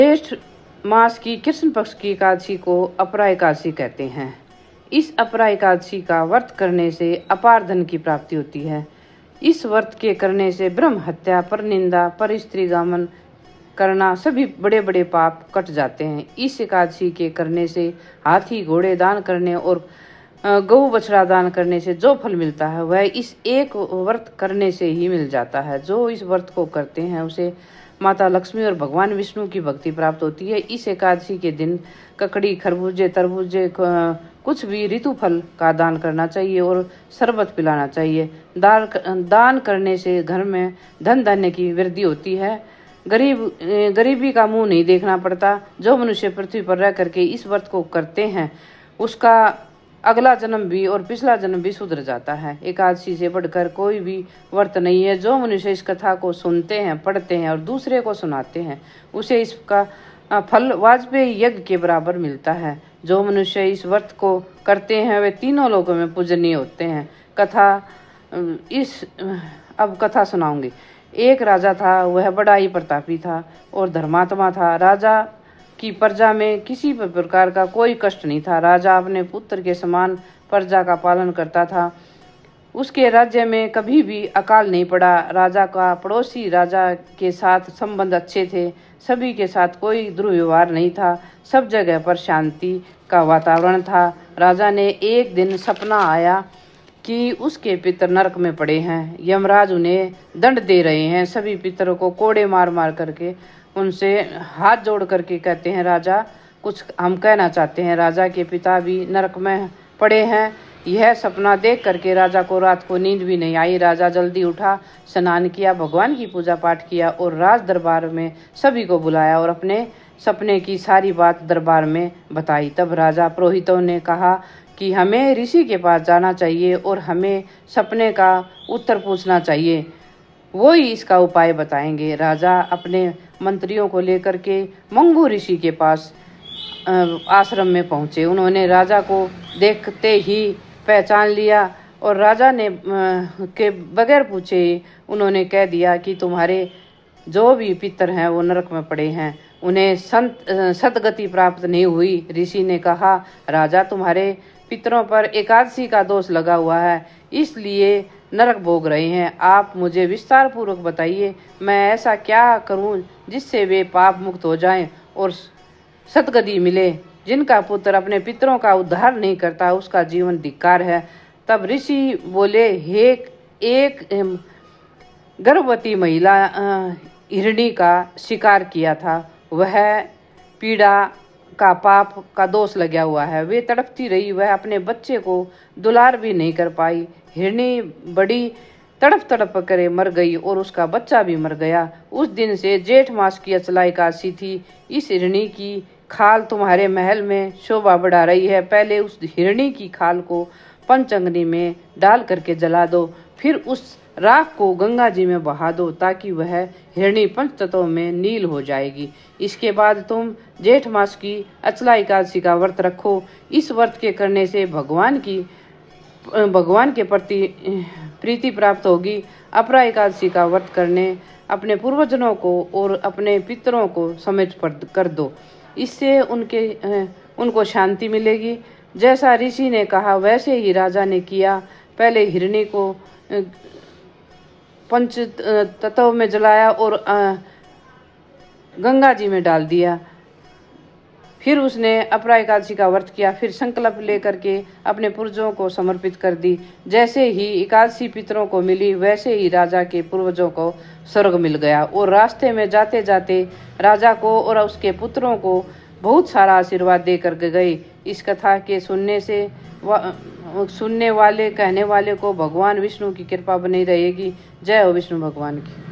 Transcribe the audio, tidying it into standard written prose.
ज्येष्ठ मास की कृष्ण पक्ष की एकादशी को अपरा एकादशी कहते हैं। इस अपरा एकादशी का व्रत करने से अपार धन की प्राप्ति होती है। इस व्रत के करने से ब्रह्म हत्या, परनिंदा, परस्त्रीगामन करना सभी बड़े बड़े पाप कट जाते हैं। इस एकादशी के करने से हाथी घोड़े दान करने और गौ बछड़ा दान करने से जो फल मिलता है वह इस एक व्रत करने से ही मिल जाता है। जो इस व्रत को करते हैं उसे माता लक्ष्मी और भगवान विष्णु की भक्ति प्राप्त होती है। इस एकादशी के दिन ककड़ी, खरबूजे, तरबूजे, कुछ भी ऋतु फल का दान करना चाहिए और शरबत पिलाना चाहिए। दान करने से घर में धन धान्य की वृद्धि होती है। गरीबी का मुंह नहीं देखना पड़ता। जो मनुष्य पृथ्वी पर रह करके इस व्रत को करते हैं उसका अगला जन्म भी और पिछला जन्म भी सुधर जाता है। एकादशी से बढ़कर कोई भी व्रत नहीं है। जो मनुष्य इस कथा को सुनते हैं, पढ़ते हैं और दूसरे को सुनाते हैं उसे इसका फल वाजपेयी यज्ञ के बराबर मिलता है। जो मनुष्य इस व्रत को करते हैं वे तीनों लोकों में पूजनीय होते हैं। अब कथा सुनाऊंगी। एक राजा था, वह बड़ा ही प्रतापी था और धर्मात्मा था। राजा की प्रजा में किसी भी प्रकार का कोई कष्ट नहीं था। राजा अपने पुत्र के समान प्रजा का पालन करता था। उसके राज्य में कभी भी अकाल नहीं पड़ा। राजा का पड़ोसी राजा के साथ संबंध अच्छे थे। सभी के साथ कोई दुर्व्यवहार नहीं था। सब जगह पर शांति का वातावरण था। राजा ने एक दिन सपना आया कि उसके पितर नरक में पड़े हैं। यमराज उन्हें दंड दे रहे हैं। सभी पितरों को कोड़े मार मार करके उनसे हाथ जोड़ करके कहते हैं, राजा कुछ हम कहना चाहते हैं। राजा के पिता भी नरक में पड़े हैं। यह सपना देख करके राजा को रात को नींद भी नहीं आई। राजा जल्दी उठा, स्नान किया, भगवान की पूजा पाठ किया और राज दरबार में सभी को बुलाया और अपने सपने की सारी बात दरबार में बताई। तब राजा पुरोहितों ने कहा कि हमें ऋषि के पास जाना चाहिए और हमें सपने का उत्तर पूछना चाहिए, वो ही इसका उपाय बताएंगे। राजा अपने मंत्रियों को लेकर के मंगू ऋषि के पास आश्रम में पहुंचे। उन्होंने राजा को देखते ही पहचान लिया और राजा ने के बगैर पूछे उन्होंने कह दिया कि तुम्हारे जो भी पितर हैं वो नरक में पड़े हैं, उन्हें सदगति प्राप्त नहीं हुई। ऋषि ने कहा, राजा तुम्हारे पितरों पर एकादशी का दोष लगा हुआ है, इसलिए नरक भोग रहे हैं। आप मुझे विस्तार पूर्वक बताइए, मैं ऐसा क्या करूं जिससे वे पाप मुक्त हो जाएं और सदगति मिले। जिनका पुत्र अपने पितरों का उद्धार नहीं करता उसका जीवन धिक्कार है। तब ऋषि बोले, एक गर्भवती महिला हिरणी का शिकार किया था। वह पीड़ा का पाप का दोष लगा हुआ है। वे तड़पती रही, वह अपने बच्चे को दुलार भी नहीं कर पाई। हिरणी बड़ी तड़प करे मर गई और उसका बच्चा भी मर गया। उस दिन से जेठ मास की अचला एकादशी थी। इस हिरणी की खाल तुम्हारे महल में शोभा बढ़ा रही है। पहले उस हिरणी की खाल को पंचअग्नि में डाल करके जला दो, फिर उस राख को गंगा जी में बहा दो ताकि वह हिरणी पंचतत्वों में नील हो जाएगी। इसके बाद तुम जेठ मास की अचला एकादशी का व्रत रखो। इस व्रत के करने से भगवान के प्रति प्रीति प्राप्त होगी। अपरा एकादशी का व्रत करने अपने पूर्वजनों को और अपने पितरों को समेट कर दो, इससे उनको शांति मिलेगी। जैसा ऋषि ने कहा वैसे ही राजा ने किया। पहले हिरणी को पंच तत्व में जलाया और गंगा जी में डाल दिया। फिर उसने अपरा एकादशी का व्रत किया। फिर संकल्प लेकर के अपने पूर्वजों को समर्पित कर दी। जैसे ही एकादशी पितरों को मिली वैसे ही राजा के पूर्वजों को स्वर्ग मिल गया। और रास्ते में जाते जाते राजा को और उसके पुत्रों को बहुत सारा आशीर्वाद दे करके गए। इस कथा के सुनने वाले कहने वाले को भगवान विष्णु की कृपा बनी रहेगी। जय हो विष्णु भगवान की।